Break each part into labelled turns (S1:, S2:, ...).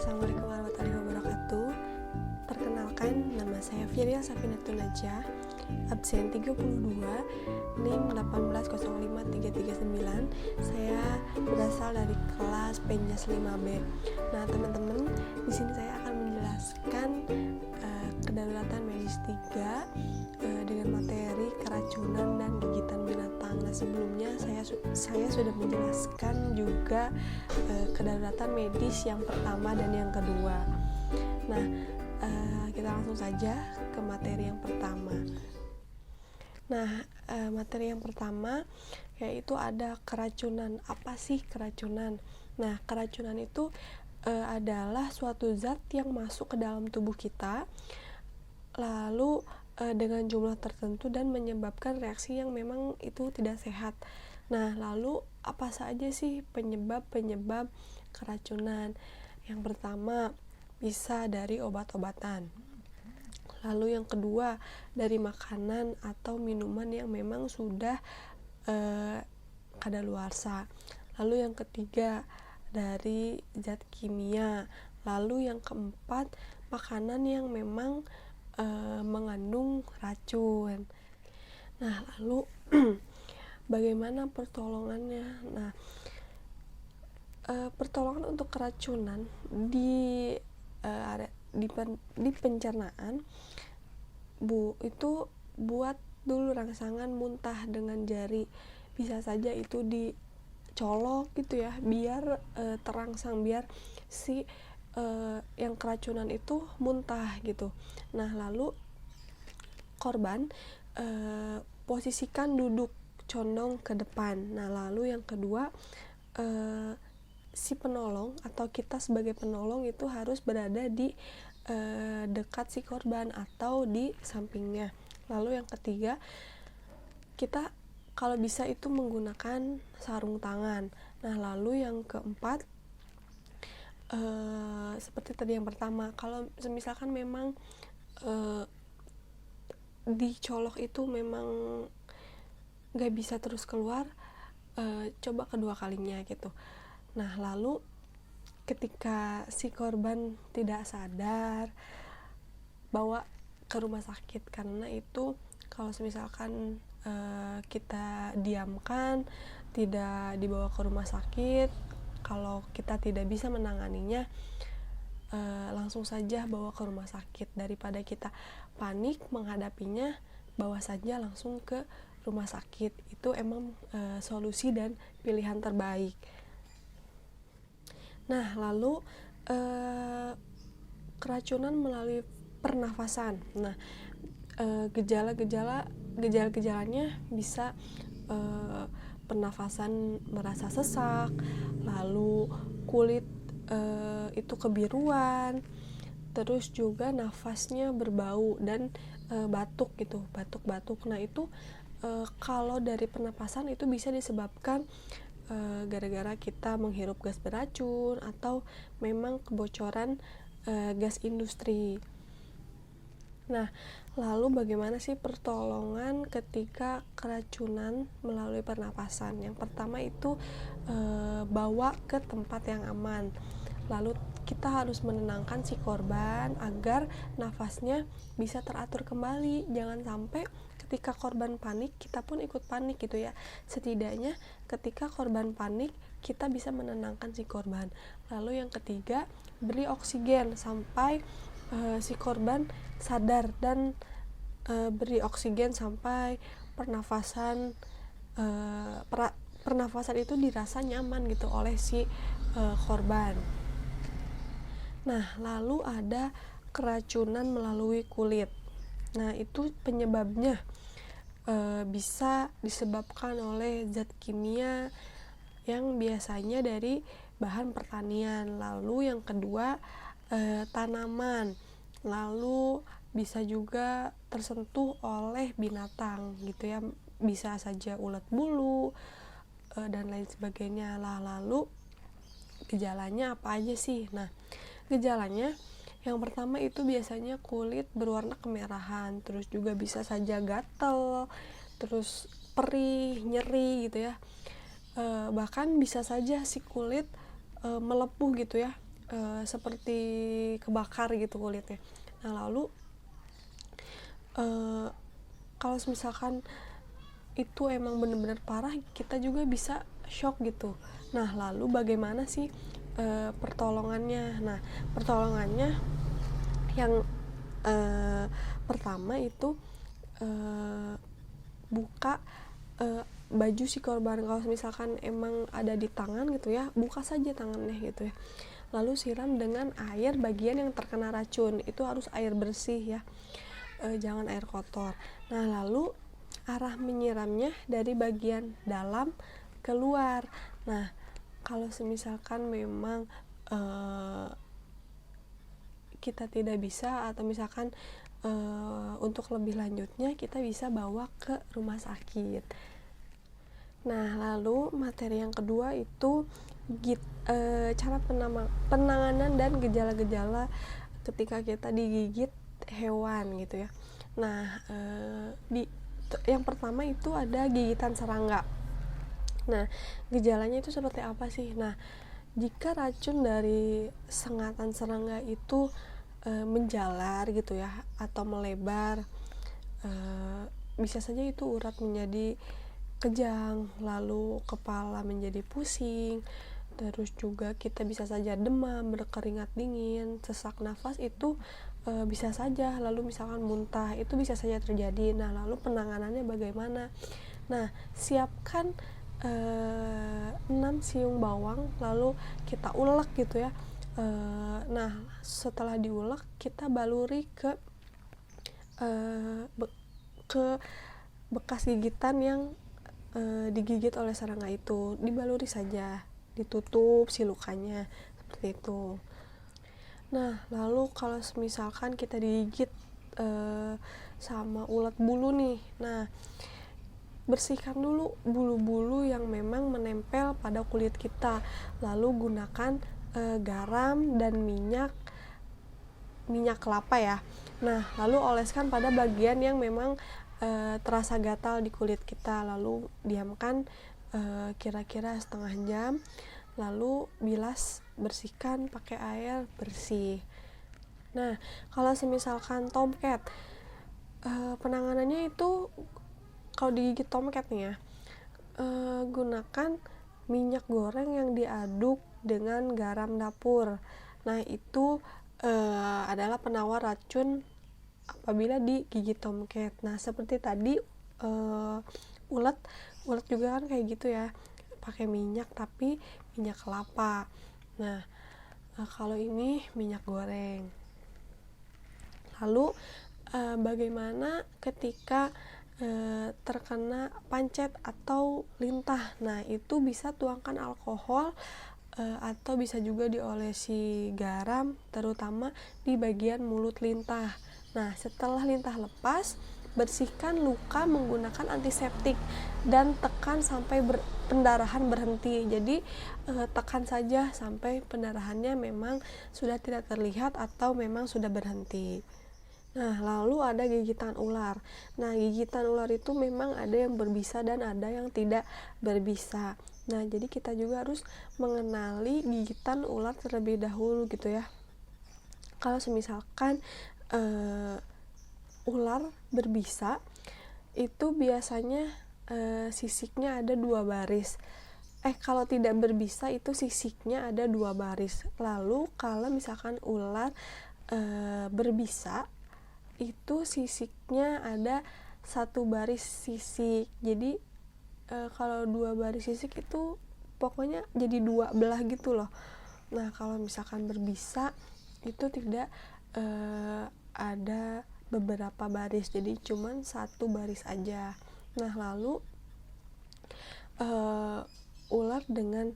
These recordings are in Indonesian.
S1: Assalamualaikum warahmatullahi wabarakatuh. Perkenalkan, nama saya Firia Safinatun Najah, absen 32, NIM 1805339. Saya berasal dari kelas Penjas 5B. Nah, teman-teman, di sini saya akan menjelaskan kedaruratan medis 3 dengan materi keracunan dan gigitan binatang. Nah, sebelumnya saya sudah menjelaskan juga kedaruratan medis yang pertama dan yang kedua. Nah, kita langsung saja ke materi yang pertama. Nah, materi yang pertama yaitu ada keracunan. Apa sih keracunan? Nah, keracunan itu adalah suatu zat yang masuk ke dalam tubuh kita, lalu dengan jumlah tertentu dan menyebabkan reaksi yang memang itu tidak sehat. Nah, lalu apa saja sih penyebab keracunan? Yang pertama, bisa dari obat-obatan. Lalu yang kedua, dari makanan atau minuman yang memang sudah kadaluarsa. Lalu yang ketiga, dari zat kimia. Lalu yang keempat, makanan yang memang mengandung racun. Nah, lalu bagaimana pertolongannya? Nah, pertolongan untuk keracunan di pencernaan itu buat dulu rangsangan muntah dengan jari. Bisa saja itu dicolok gitu ya, biar terangsang, biar si yang keracunan itu muntah gitu. Nah, lalu korban posisikan duduk condong ke depan. Nah, lalu yang kedua, si penolong atau kita sebagai penolong itu harus berada di dekat si korban atau di sampingnya. Lalu yang ketiga, kita kalau bisa itu menggunakan sarung tangan. Nah, lalu yang keempat, seperti tadi yang pertama, kalau misalkan memang dicolok itu memang gak bisa terus keluar, coba kedua kalinya gitu. Nah, lalu ketika si korban tidak sadar, bawa ke rumah sakit, karena itu kalau misalkan kita diamkan, tidak dibawa ke rumah sakit, kalau kita tidak bisa menanganinya, langsung saja bawa ke rumah sakit. Daripada kita panik menghadapinya, bawa saja langsung ke rumah sakit. Itu emang solusi dan pilihan terbaik. Nah, lalu keracunan melalui pernafasan. Nah, gejala-gejalanya bisa pernafasan merasa sesak, lalu kulit itu kebiruan, terus juga nafasnya berbau dan batuk gitu, batuk-batuk. Nah, itu kalau dari pernapasan itu bisa disebabkan gara-gara kita menghirup gas beracun atau memang kebocoran gas industri. Nah, lalu bagaimana sih pertolongan ketika keracunan melalui pernapasan? Yang pertama itu bawa ke tempat yang aman. Lalu kita harus menenangkan si korban agar nafasnya bisa teratur kembali. Jangan sampai ketika korban panik, kita pun ikut panik gitu ya. Setidaknya ketika korban panik, kita bisa menenangkan si korban. Lalu yang ketiga, beri oksigen sampai si korban sadar, dan beri oksigen sampai pernafasan itu dirasa nyaman gitu oleh si korban. Nah, lalu ada keracunan melalui kulit. Nah, itu penyebabnya bisa disebabkan oleh zat kimia yang biasanya dari bahan pertanian. Lalu yang kedua, tanaman. Lalu bisa juga tersentuh oleh binatang gitu ya, bisa saja ulat bulu dan lain sebagainya lah. Lalu gejalanya apa aja sih? Nah, gejalanya yang pertama itu biasanya kulit berwarna kemerahan, terus juga bisa saja gatal, terus perih, nyeri gitu ya. Bahkan bisa saja si kulit melepuh gitu ya, seperti kebakar gitu kulitnya. Nah lalu kalau misalkan itu emang bener-bener parah, kita juga bisa shock gitu. Nah lalu bagaimana sih pertolongannya? Nah pertolongannya yang pertama itu buka baju si korban. Kalau misalkan emang ada di tangan gitu ya, buka saja tangannya gitu ya, lalu siram dengan air bagian yang terkena racun. Itu harus air bersih ya, jangan air kotor. Nah lalu arah menyiramnya dari bagian dalam keluar. Nah kalau misalkan memang kita tidak bisa, atau misalkan untuk lebih lanjutnya kita bisa bawa ke rumah sakit. Nah lalu materi yang kedua itu cara penanganan dan gejala-gejala ketika kita digigit hewan gitu ya. Nah yang pertama itu ada gigitan serangga. Nah gejalanya itu seperti apa sih? Nah jika racun dari sengatan serangga itu menjalar gitu ya, atau melebar, bisa saja itu urat menjadi kejang, lalu kepala menjadi pusing, terus juga kita bisa saja demam, berkeringat dingin, sesak nafas itu bisa saja, lalu misalkan muntah itu bisa saja terjadi. Nah lalu penanganannya bagaimana? Nah siapkan 6 siung bawang, lalu kita ulek gitu ya. Nah setelah diulek kita baluri ke bekas gigitan yang digigit oleh serangga itu, dibaluri saja, ditutup si lukanya seperti itu. Nah lalu kalau misalkan kita digigit sama ulat bulu nih, nah bersihkan dulu bulu-bulu yang memang menempel pada kulit kita, lalu gunakan garam dan minyak kelapa ya. Nah lalu oleskan pada bagian yang memang terasa gatal di kulit kita, lalu diamkan kira-kira setengah jam, lalu bilas, bersihkan pakai air bersih. Nah kalau misalkan tomcat, penanganannya itu kalau digigit tomcat nih ya, gunakan minyak goreng yang diaduk dengan garam dapur. Nah itu adalah penawar racun apabila digigit tomcat. Nah seperti tadi ulet juga kan kayak gitu ya, pakai minyak tapi minyak kelapa. Nah kalau ini minyak goreng. Lalu bagaimana ketika terkena pancet atau lintah? Nah itu bisa tuangkan alkohol atau bisa juga diolesi garam, terutama di bagian mulut lintah. Nah setelah lintah lepas, bersihkan luka menggunakan antiseptik dan tekan sampai pendarahan berhenti. Jadi tekan saja sampai pendarahannya memang sudah tidak terlihat atau memang sudah berhenti. Nah lalu ada gigitan ular. Nah gigitan ular itu memang ada yang berbisa dan ada yang tidak berbisa. Nah jadi kita juga harus mengenali gigitan ular terlebih dahulu gitu ya. Kalau misalkan ular berbisa itu biasanya sisiknya ada 2 baris. Kalau tidak berbisa itu sisiknya ada 2 baris. Lalu kalau misalkan ular berbisa itu sisiknya ada 1 baris sisik. Jadi kalau 2 baris sisik itu pokoknya jadi 2 belah gitu loh. Nah kalau misalkan berbisa itu tidak ada beberapa baris, jadi cuman 1 baris aja. Nah lalu ular dengan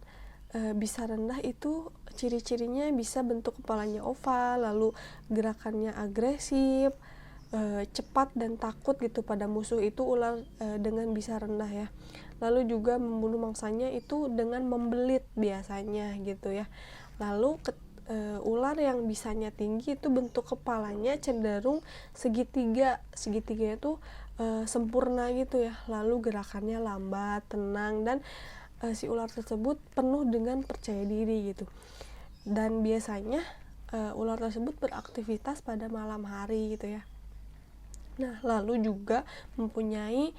S1: bisa rendah itu ciri-cirinya bisa bentuk kepalanya oval, lalu gerakannya agresif, cepat dan takut gitu pada musuh. Itu ular dengan bisa rendah ya. Lalu juga membunuh mangsanya itu dengan membelit biasanya gitu ya. Lalu ular yang bisanya tinggi itu bentuk kepalanya cenderung segitiga itu sempurna gitu ya. Lalu gerakannya lambat, tenang, dan si ular tersebut penuh dengan percaya diri gitu. dan biasanya ular tersebut beraktivitas pada malam hari gitu ya. Nah, lalu juga mempunyai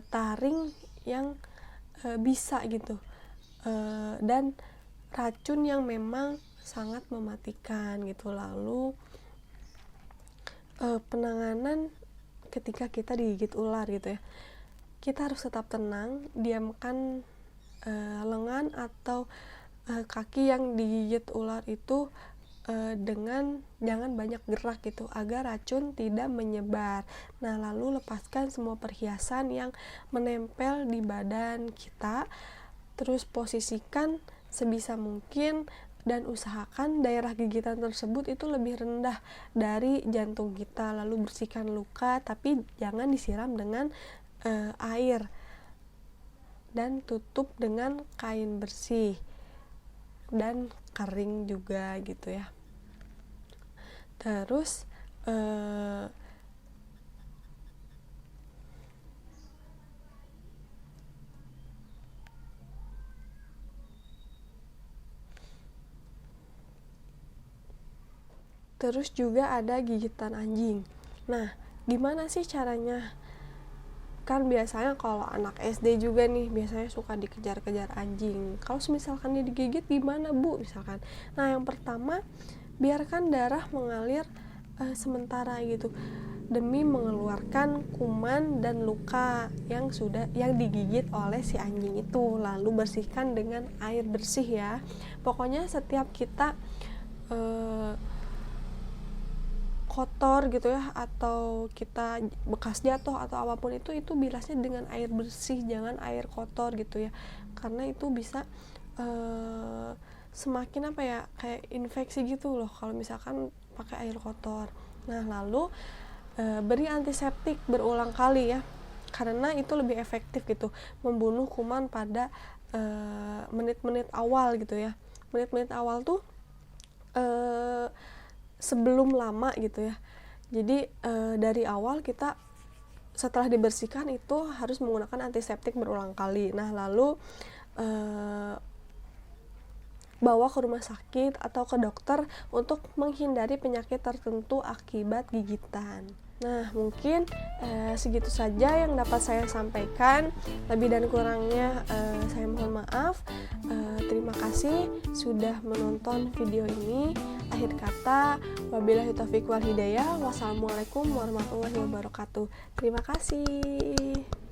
S1: taring yang bisa gitu, dan racun yang memang sangat mematikan gitu. Lalu penanganan ketika kita digigit ular gitu ya, kita harus tetap tenang, diamkan lengan atau kaki yang digigit ular itu dengan jangan banyak gerak gitu, agar racun tidak menyebar. Nah, lalu lepaskan semua perhiasan yang menempel di badan kita, terus posisikan sebisa mungkin dan usahakan daerah gigitan tersebut itu lebih rendah dari jantung kita. Lalu bersihkan luka, tapi jangan disiram dengan air, dan tutup dengan kain bersih dan kering juga gitu ya. Terus juga ada gigitan anjing. Nah, gimana sih caranya? Kan biasanya kalau anak SD juga nih, biasanya suka dikejar-kejar anjing. Kalau misalkan dia digigit gimana, Bu? Misalkan. Nah, yang pertama, biarkan darah mengalir sementara gitu, demi mengeluarkan kuman dan luka yang digigit oleh si anjing itu. Lalu bersihkan dengan air bersih ya. Pokoknya setiap kita kotor gitu ya, atau kita bekas jatuh atau apapun itu bilasnya dengan air bersih, jangan air kotor gitu ya, karena itu bisa semakin kayak infeksi gitu loh kalau misalkan pakai air kotor. Nah, lalu beri antiseptik berulang kali ya, karena itu lebih efektif gitu membunuh kuman pada menit-menit awal gitu ya. Menit-menit awal tuh sebelum lama gitu ya. Jadi dari awal kita setelah dibersihkan itu harus menggunakan antiseptik berulang kali. Nah, lalu bawa ke rumah sakit atau ke dokter untuk menghindari penyakit tertentu akibat gigitan. Nah, mungkin segitu saja yang dapat saya sampaikan. Lebih dan kurangnya saya mohon maaf. Terima kasih sudah menonton video ini. Akhir kata, wabillahi taufiq wal hidayah. Wassalamualaikum warahmatullahi wabarakatuh. Terima kasih.